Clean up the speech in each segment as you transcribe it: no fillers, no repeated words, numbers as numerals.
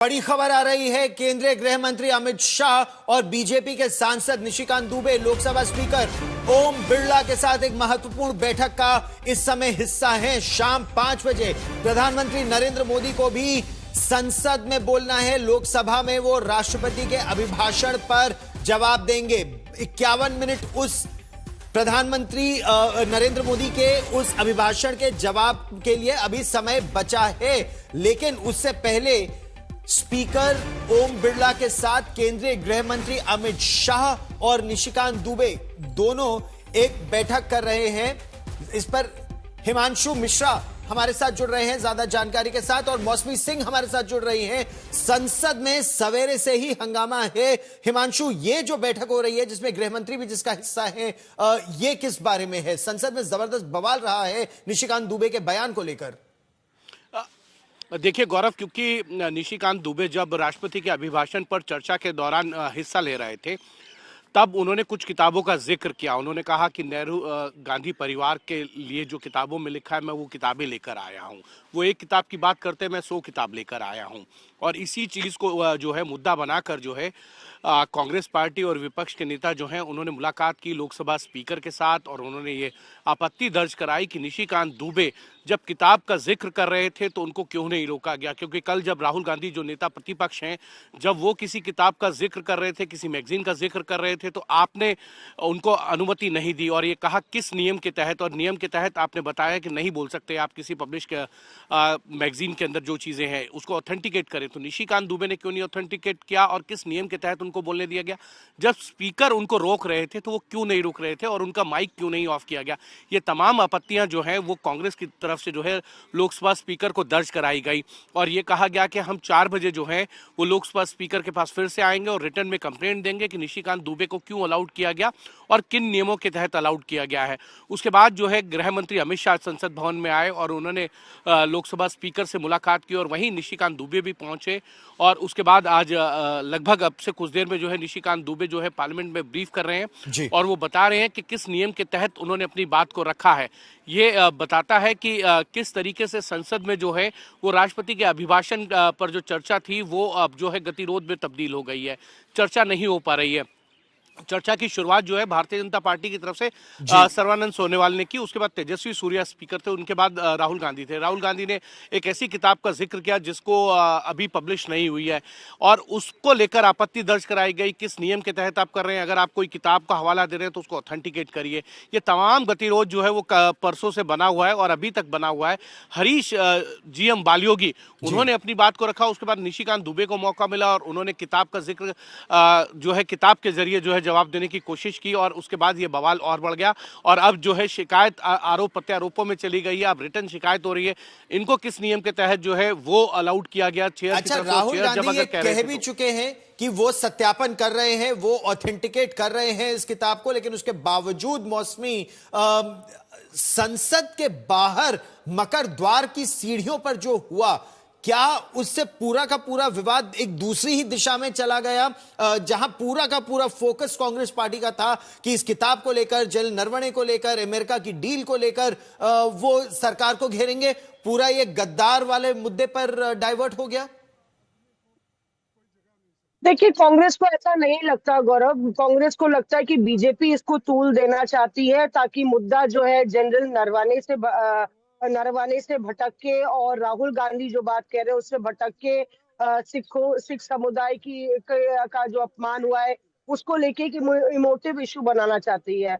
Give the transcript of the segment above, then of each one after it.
बड़ी खबर आ रही है। केंद्रीय गृह मंत्री अमित शाह और बीजेपी के सांसद निशिकांत दुबे लोकसभा स्पीकर ओम बिरला के साथ एक महत्वपूर्ण बैठक का इस समय हिस्सा हैं। शाम 5 बजे प्रधानमंत्री नरेंद्र मोदी को भी संसद में बोलना है। लोकसभा में वो राष्ट्रपति के अभिभाषण पर जवाब देंगे। 51 मिनट उस प्रधानमंत्री नरेंद्र मोदी के उस अभिभाषण के जवाब के लिए अभी समय बचा है, लेकिन उससे पहले स्पीकर ओम बिरला के साथ केंद्रीय गृह मंत्री अमित शाह और निशिकांत दुबे दोनों एक बैठक कर रहे हैं। इस पर हिमांशु मिश्रा हमारे साथ जुड़ रहे हैं ज्यादा जानकारी के साथ, और मौसमी सिंह हमारे साथ जुड़ रही हैं। संसद में सवेरे से ही हंगामा है। हिमांशु, ये जो बैठक हो रही है जिसमें गृह मंत्री भी जिसका हिस्सा है, ये किस बारे में है? संसद में जबरदस्त बवाल रहा है निशिकांत दुबे के बयान को लेकर। देखिए गौरव, क्योंकि निशिकांत दुबे जब राष्ट्रपति के अभिभाषण पर चर्चा के दौरान हिस्सा ले रहे थे, तब उन्होंने कुछ किताबों का जिक्र किया। उन्होंने कहा कि नेहरू गांधी परिवार के लिए जो किताबों में लिखा है, मैं वो किताबें लेकर आया हूं। वो एक किताब की बात करते हैं, मैं 100 किताब लेकर आया हूं। और इसी चीज़ को जो है मुद्दा बनाकर जो है कांग्रेस पार्टी और विपक्ष के नेता जो हैं उन्होंने मुलाकात की लोकसभा स्पीकर के साथ, और उन्होंने ये आपत्ति दर्ज कराई कि निशिकांत दुबे जब किताब का जिक्र कर रहे थे तो उनको क्यों नहीं रोका गया। क्योंकि कल जब राहुल गांधी जो नेता प्रतिपक्ष हैं, जब वो किसी किताब का जिक्र कर रहे थे, किसी मैगजीन का जिक्र कर रहे थे, तो आपने उनको अनुमति नहीं दी और ये कहा किस नियम के तहत, और नियम के तहत आपने बताया कि नहीं बोल सकते आप किसी पब्लिश के मैगजीन के अंदर जो चीज़ें हैं उसको ऑथेंटिकेट करें। तो निशिकांत दुबे ने क्यों नहीं ऑथेंटिकेट किया और किस नियम के तहत उनको बोलने दिया गया? जब स्पीकर उनको रोक रहे थे तो वो क्यों नहीं रोक रहे थे और उनका माइक क्यों नहीं ऑफ किया गया? ये तमाम आपत्तियां जो है वो कांग्रेस की तरफ से जो है लोकसभा स्पीकर को दर्ज कराई गई, और ये कहा गया कि हम 4 बजे जो है वो लोकसभा स्पीकर के पास फिर से आएंगे और रिटर्न में कंप्लेंट देंगे कि निशिकांत दुबे को क्यों अलाउड किया गया और किन नियमों के तहत अलाउड किया गया है। उसके बाद जो है गृह मंत्री अमित शाह संसद भवन में आए और उन्होंने लोकसभा स्पीकर से मुलाकात की, और वहीं निशिकांत दुबे भी पहुंचे। और उसके बाद आज लगभग अब से कुछ देर में जो है निशिकांत दुबे जो है पार्लियामेंट में ब्रीफ कर रहे हैं और वो बता रहे हैं कि किस नियम के तहत उन्होंने अपनी बात को रखा है। ये बताता है कि किस तरीके से संसद में जो है वो राष्ट्रपति के अभिभाषण पर जो चर्चा थी वो अब जो है गतिरोध में तब्दील हो गई है, चर्चा नहीं हो पा रही है। चर्चा की शुरुआत जो है भारतीय जनता पार्टी की तरफ से सर्बानंद सोनोवाल ने की। उसके बाद तेजस्वी सूर्या स्पीकर थे, उनके बाद राहुल गांधी थे। राहुल गांधी ने एक ऐसी किताब का जिक्र किया जिसको अभी पब्लिश नहीं हुई है और उसको लेकर आपत्ति दर्ज कराई गई। किस नियम के तहत आप कर रहे हैं? अगर आप कोई किताब का हवाला दे रहे हैं तो उसको ऑथेंटिकेट करिए। ये तमाम गतिरोध जो है वो परसों से बना हुआ है और अभी तक बना हुआ है। हरीश GM बालियोगी उन्होंने अपनी बात को रखा। उसके बाद निशिकांत दुबे को मौका मिला और उन्होंने किताब का जिक्र जो है किताब के जरिए जो है जवाब देने की कोशिश की, और उसके बाद ये बवाल और बढ़ गया और अब जो है शिकायत आरोप प्रत्यारोपों में चली गई है। अब रिटर्न शिकायत हो रही है, इनको किस नियम के तहत जो है वो अलाउड किया गया। चेयर अच्छा, राहुल गांधी ये कह भी चुके हैं कि वो सत्यापन कर रहे हैं, वो ऑथेंटिकेट कर रहे हैं इस किताब को, लेकिन उसके बावजूद मौसमी संसद के बाहर मकर द्वार की सीढ़ियों पर जो हुआ, क्या उससे पूरा का पूरा विवाद एक दूसरी ही दिशा में चला गया, जहां पूरा का पूरा फोकस कांग्रेस पार्टी का था कि इस किताब को लेकर, जेल नरवणे को लेकर, अमेरिका की डील को लेकर वो सरकार को घेरेंगे, पूरा ये गद्दार वाले मुद्दे पर डाइवर्ट हो गया? देखिए, कांग्रेस को ऐसा नहीं लगता गौरव। कांग्रेस को लगता है कि बीजेपी इसको तूल देना चाहती है ताकि मुद्दा जो है जनरल नरवाने से भटक के और राहुल गांधी जो बात कह रहे हैं उससे भटक के सिख समुदाय का जो अपमान हुआ है उसको लेके कि इमोटिव इशू बनाना चाहती है।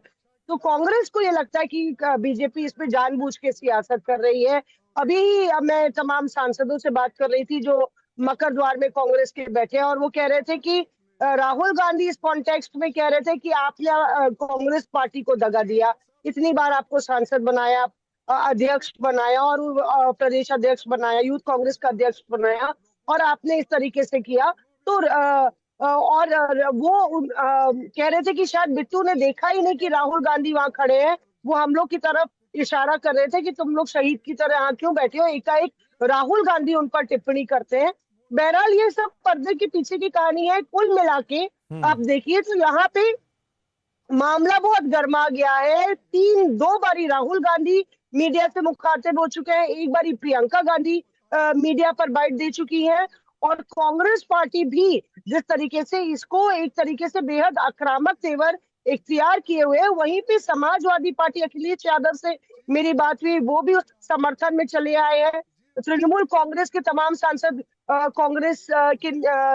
तो कांग्रेस को ये लगता है कि बीजेपी इस पे जानबूझ के सियासत कर रही है। अभी मैं तमाम सांसदों से बात कर रही थी जो मकर द्वार में कांग्रेस के बैठे हैं, और वो कह रहे थे कि राहुल गांधी इस कॉन्टेक्स्ट में कह रहे थे कि आपने कांग्रेस पार्टी को दगा दिया, इतनी बार आपको सांसद बनाया, अध्यक्ष बनाया और प्रदेश अध्यक्ष बनाया, यूथ कांग्रेस का अध्यक्ष बनाया, और आपने इस तरीके से किया। तो वो कह रहे थे कि शायद बिट्टू ने देखा ही नहीं कि राहुल गांधी वहां खड़े हैं, वो हम लोग की तरफ इशारा कर रहे थे कि तुम लोग शहीद की तरह यहाँ क्यों बैठे हो। एकाएक राहुल गांधी उन पर टिप्पणी करते हैं। बहरहाल ये सब पर्दे के पीछे की कहानी है। कुल मिला के आप देखिए तो यहाँ पे मामला बहुत गर्मा गया है। 2 बारी राहुल गांधी मीडिया से मुखातिब हो चुके हैं, एक बारी प्रियंका गांधी मीडिया पर बाइट दे चुकी हैं, और कांग्रेस पार्टी भी जिस तरीके से इसको एक तरीके से बेहद आक्रामक तेवर इख्तियार किए हुए हैं, वहीं पे समाजवादी पार्टी अखिलेश यादव से मेरी बात हुई, वो भी उस समर्थन में चले आए हैं। तृणमूल कांग्रेस के तमाम सांसद कांग्रेस के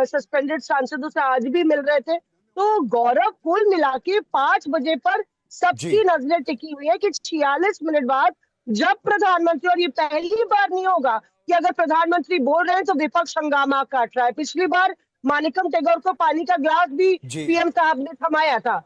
सस्पेंडेड सांसदों से आज भी मिल रहे थे। तो गौरव, कुल मिला के 5 बजे पर सबकी नजरें टिकी हुई है कि 46 मिनट बाद जब प्रधानमंत्री, और ये पहली बार नहीं होगा कि अगर प्रधानमंत्री बोल रहे हैं तो विपक्ष हंगामा काट रहा है। पिछली बार मानिकम टेगोर को पानी का गिलास भी जी पीएम साहब ने थमाया था।